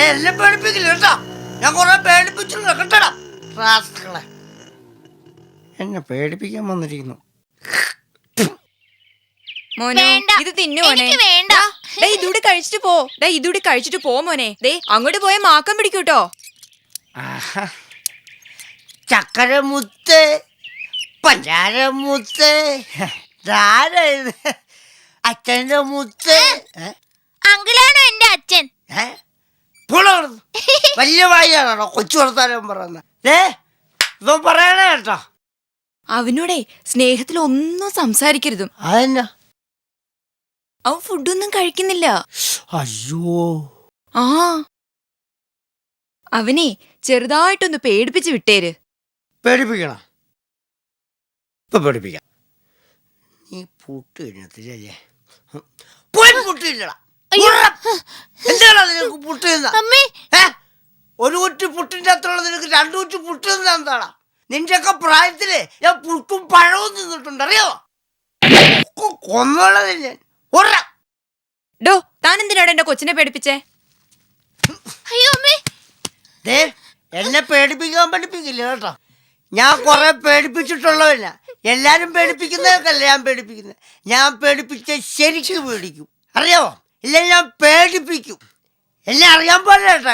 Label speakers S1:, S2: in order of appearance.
S1: എന്നെ പേടിപ്പിക്കില്ല കേട്ടോ. ഞാൻ കുറെ പേടിപ്പിച്ചിട്ടുണ്ട് കേട്ടടാ. റാസ്കളെ എന്നെ പേടിപ്പിക്കാൻ വന്നിരിക്കുന്നു.
S2: മോനെ ഇത് തിന്നു മോനെ.
S3: വേണ്ട.
S2: ഇതൂടെ കഴിച്ചിട്ട് പോ. ഇതൂടെ കഴിച്ചിട്ട് പോ മോനെ. ദേ അങ്ങോട്ട് പോയ മാക്കം പിടിക്കൂട്ടോ.
S1: ചക്കരമുത്ത്, പഞ്ചാരമുത്ത്, അച്ഛന്റെ മുത്ത്.
S3: അങ്കിളാണോ എന്റെ അച്ഛൻ?
S1: വലിയ വായാണോ കൊച്ചു വർത്താനം പറയുന്നത്? ഇവൻ പറയണേ കേട്ടോ.
S2: അവനോടെ സ്നേഹത്തിൽ ഒന്നും സംസാരിക്കരുതും.
S1: അതെന്നാ?
S2: അവൻ ഫുഡൊന്നും കഴിക്കുന്നില്ല.
S1: അയ്യോ.
S2: ആ അവനെ ചെറുതായിട്ടൊന്ന് പേടിപ്പിച്ച് വിട്ടേര്.
S1: പേടിപ്പിക്കണം. ഇപ്പൊ പേടിപ്പിക്കാം. നീ പുട്ട് കഴിഞ്ഞില്ലേ? പുട്ടില്ലടാ. എന്താണ് നിനക്ക് പുട്ട് തിന്ന? ഒരു കുറ്റി പുട്ടിന്റെ അത്രയുള്ള നിനക്ക് 2 കുറ്റി പുട്ട് തിന്ന എന്താടാ? നിന്റെയൊക്കെ പ്രായത്തില് ഞാൻ പുട്ടും പഴവും തിന്നിട്ടുണ്ട്, അറിയോ? കൊന്നുള്ളത് ഞാൻ.
S2: ഡോ താൻ എന്തിനാണ് എന്റെ കൊച്ചിനെ പേടിപ്പിച്ചേ?
S3: അയ്യോ അമ്മേ,
S1: എന്നെ പേടിപ്പിക്കാൻ പഠിപ്പിക്കില്ല കേട്ടോ. ഞാൻ കൊറേ പേടിപ്പിച്ചിട്ടുള്ളവല്ല. എല്ലാരും പേടിപ്പിക്കുന്നതൊക്കെയല്ല ഞാൻ പേടിപ്പിക്കുന്നത്. ഞാൻ പേടിപ്പിച്ച ശരിക്കും പേടിക്കും, അറിയാമോ? ഇല്ല ഞാൻ പേടിപ്പിക്കും. എന്നെ അറിയാൻ പാടില്ല കേട്ടോ.